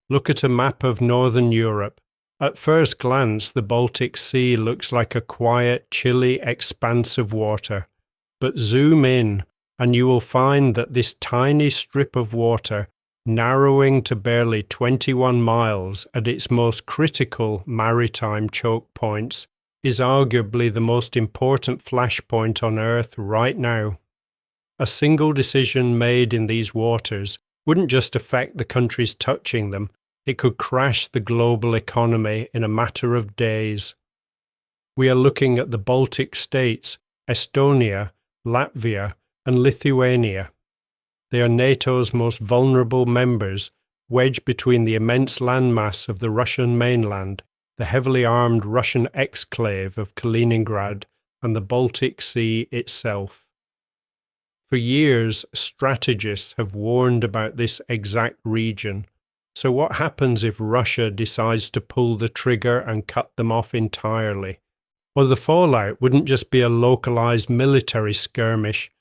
Look at a map of northern Europe. At first glance, the Baltic Sea looks like a quiet, chilly expanse of water. But zoom in, and you will find that this tiny strip of water, narrowing to barely 21 miles at its most critical maritime choke points, is arguably the most important flashpoint on Earth right now. A single decision made in these waters wouldn't just affect the countries touching them, it could crash the global economy in a matter of days. We are looking at the Baltic States, Estonia, Latvia, and Lithuania. They are NATO's most vulnerable members, wedged between the immense landmass of the Russian mainland, the heavily armed Russian exclave of Kaliningrad, and the Baltic Sea itself. For years, strategists have warned about this exact region. So what happens if Russia decides to pull the trigger and cut them off entirely? Well, the fallout wouldn't just be a localized military skirmish.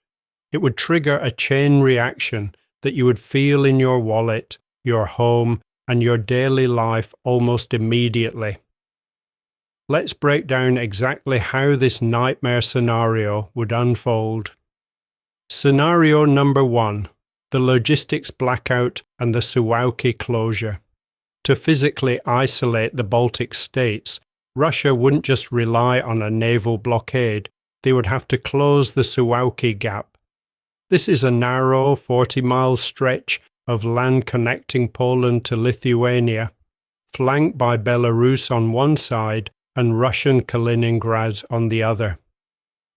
It would trigger a chain reaction that you would feel in your wallet, your home, and your daily life almost immediately. Let's break down exactly how this nightmare scenario would unfold. Scenario number 1. The logistics blackout and the Suwałki closure. To physically isolate the Baltic states, Russia wouldn't just rely on a naval blockade, they would have to close the Suwałki Gap. This is a narrow 40-mile stretch of land connecting Poland to Lithuania, flanked by Belarus on one side and Russian Kaliningrad on the other.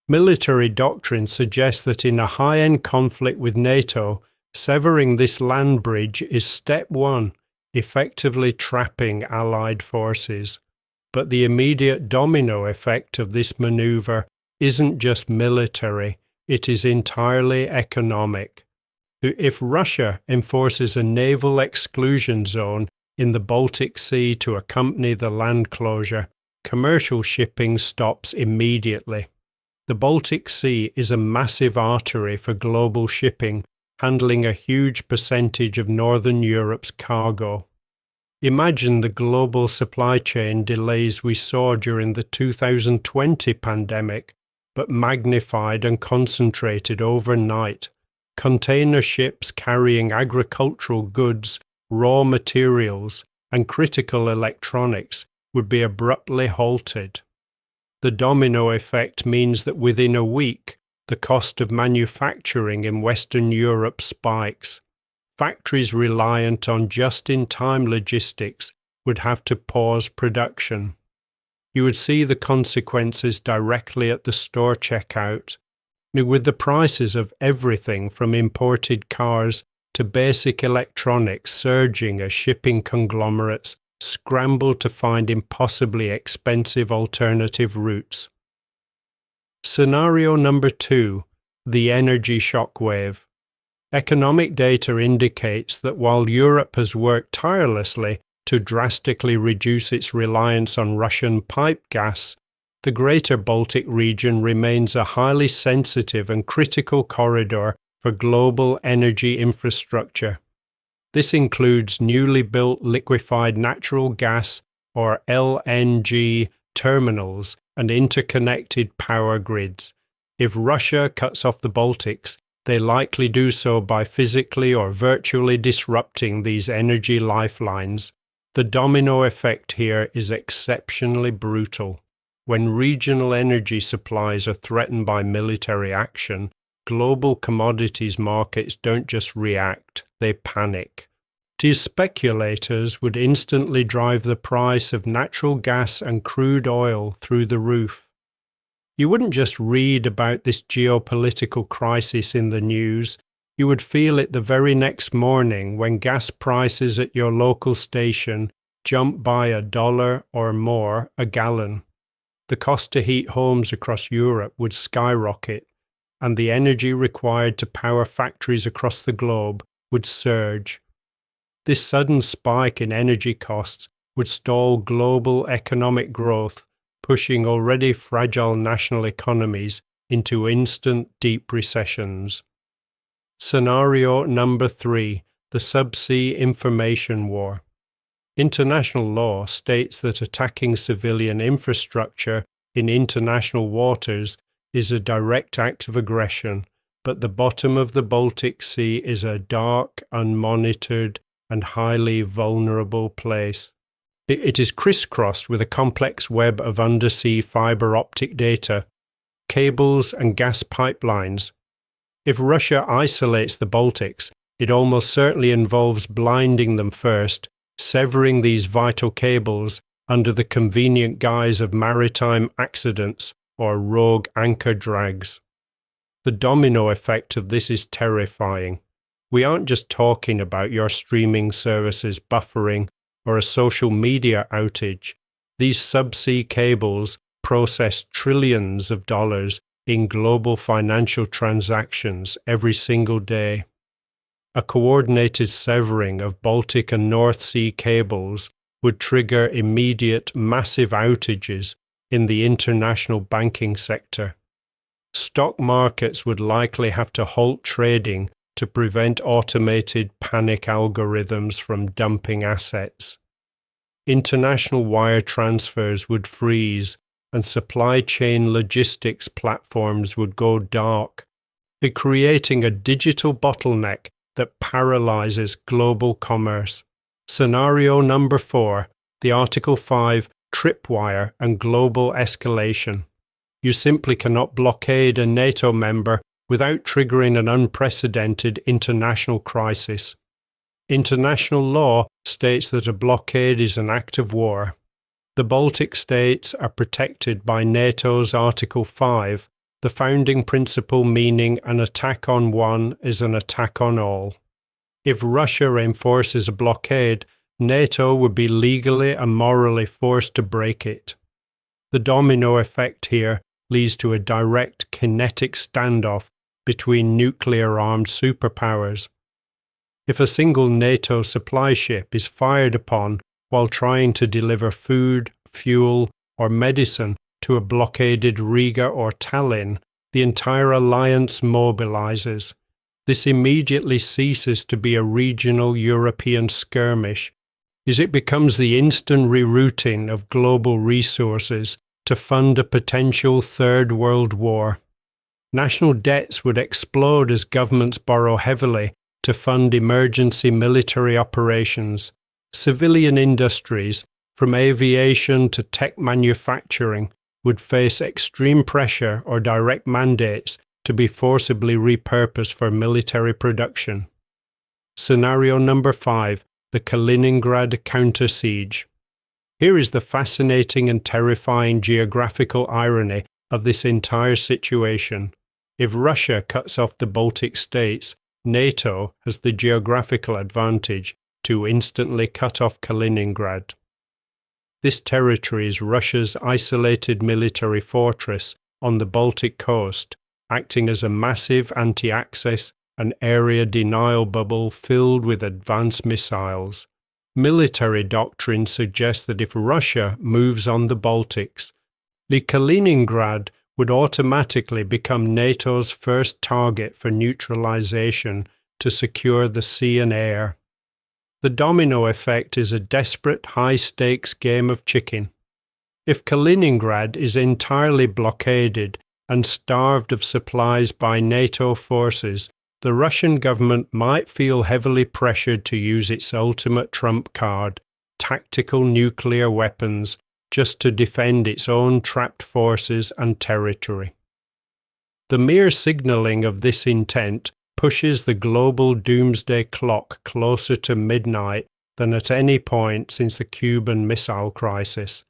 Military doctrine suggests that in a high-end conflict with NATO, severing this land bridge is step 1, effectively trapping Allied forces. But the immediate domino effect of this maneuver isn't just military, it is entirely economic. If Russia enforces a naval exclusion zone in the Baltic Sea to accompany the land closure, commercial shipping stops immediately. The Baltic Sea is a massive artery for global shipping, handling a huge percentage of Northern Europe's cargo. Imagine the global supply chain delays we saw during the 2020 pandemic, but magnified and concentrated overnight. Container ships carrying agricultural goods, raw materials, and critical electronics would be abruptly halted. The domino effect means that within a week, the cost of manufacturing in Western Europe spikes. Factories reliant on just-in-time logistics would have to pause production. You would see the consequences directly at the store checkout, with the prices of everything from imported cars to basic electronics surging as shipping conglomerates scramble to find impossibly expensive alternative routes. Scenario number 2, the energy shockwave. Economic data indicates that while Europe has worked tirelessly to drastically reduce its reliance on Russian pipe gas, the Greater Baltic region remains a highly sensitive and critical corridor for global energy infrastructure. This includes newly built liquefied natural gas, or LNG, terminals and interconnected power grids. If Russia cuts off the Baltics, they likely do so by physically or virtually disrupting these energy lifelines. The domino effect here is exceptionally brutal. When regional energy supplies are threatened by military action, global commodities markets don't just react, they panic. These speculators would instantly drive the price of natural gas and crude oil through the roof. You wouldn't just read about this geopolitical crisis in the news, you would feel it the very next morning when gas prices at your local station jump by $1 or more a gallon. The cost to heat homes across Europe would skyrocket, and the energy required to power factories across the globe would surge. This sudden spike in energy costs would stall global economic growth, pushing already fragile national economies into instant deep recessions. Scenario number 3, the Subsea Information War. International law states that attacking civilian infrastructure in international waters is a direct act of aggression, but the bottom of the Baltic Sea is a dark, unmonitored, and highly vulnerable place. It is crisscrossed with a complex web of undersea fiber optic data, cables, and gas pipelines. If Russia isolates the Baltics, it almost certainly involves blinding them first, severing these vital cables under the convenient guise of maritime accidents or rogue anchor drags. The domino effect of this is terrifying. We aren't just talking about your streaming services buffering or a social media outage. These subsea cables process trillions of dollars in global financial transactions every single day. A coordinated severing of Baltic and North Sea cables would trigger immediate massive outages in the international banking sector. Stock markets would likely have to halt trading to prevent automated panic algorithms from dumping assets. International wire transfers would freeze and supply chain logistics platforms would go dark, creating a digital bottleneck that paralyzes global commerce. Scenario number 4, the Article 5 tripwire and global escalation. You simply cannot blockade a NATO member without triggering an unprecedented international crisis. International law states that a blockade is an act of war. The Baltic States are protected by NATO's Article 5, the founding principle meaning an attack on one is an attack on all. If Russia enforces a blockade, NATO would be legally and morally forced to break it. The domino effect here leads to a direct kinetic standoff between nuclear-armed superpowers. If a single NATO supply ship is fired upon while trying to deliver food, fuel, or medicine to a blockaded Riga or Tallinn, the entire alliance mobilizes. This immediately ceases to be a regional European skirmish, as it becomes the instant rerouting of global resources to fund a potential Third World War. National debts would explode as governments borrow heavily to fund emergency military operations. Civilian industries, from aviation to tech manufacturing, would face extreme pressure or direct mandates to be forcibly repurposed for military production. Scenario number 5, the Kaliningrad counter-siege. Here is the fascinating and terrifying geographical irony of this entire situation. If Russia cuts off the Baltic States, NATO has the geographical advantage to instantly cut off Kaliningrad. This territory is Russia's isolated military fortress on the Baltic coast, acting as a massive anti-access and area denial bubble filled with advanced missiles. Military doctrine suggests that if Russia moves on the Baltics, the Kaliningrad would automatically become NATO's first target for neutralization to secure the sea and air. The domino effect is a desperate high-stakes game of chicken. If Kaliningrad is entirely blockaded and starved of supplies by NATO forces, the Russian government might feel heavily pressured to use its ultimate trump card, tactical nuclear weapons, just to defend its own trapped forces and territory. The mere signaling of this intent pushes the global doomsday clock closer to midnight than at any point since the Cuban Missile Crisis.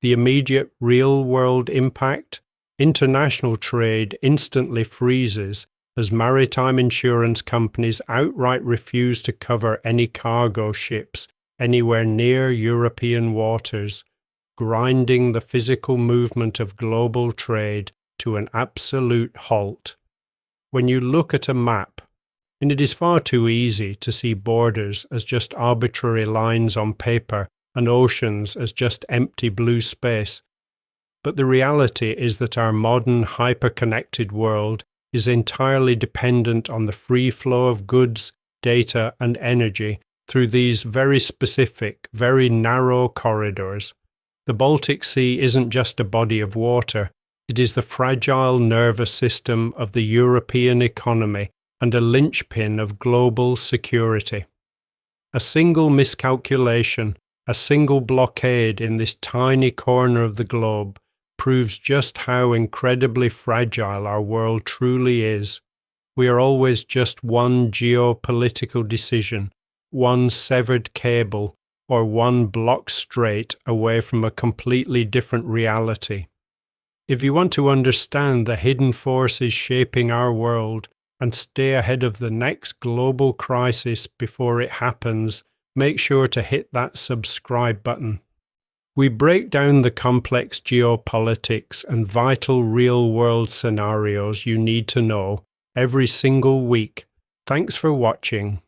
The immediate real-world impact? International trade instantly freezes as maritime insurance companies outright refuse to cover any cargo ships anywhere near European waters, grinding the physical movement of global trade to an absolute halt. When you look at a map, and it is far too easy to see borders as just arbitrary lines on paper and oceans as just empty blue space, but the reality is that our modern hyper-connected world is entirely dependent on the free flow of goods, data, and energy through these very specific, very narrow corridors. The Baltic Sea isn't just a body of water, it is the fragile nervous system of the European economy and a linchpin of global security. A single miscalculation, a single blockade in this tiny corner of the globe proves just how incredibly fragile our world truly is. We are always just one geopolitical decision, one severed cable, or one block straight away from a completely different reality. If you want to understand the hidden forces shaping our world and stay ahead of the next global crisis before it happens, make sure to hit that subscribe button. We break down the complex geopolitics and vital real-world scenarios you need to know every single week. Thanks for watching.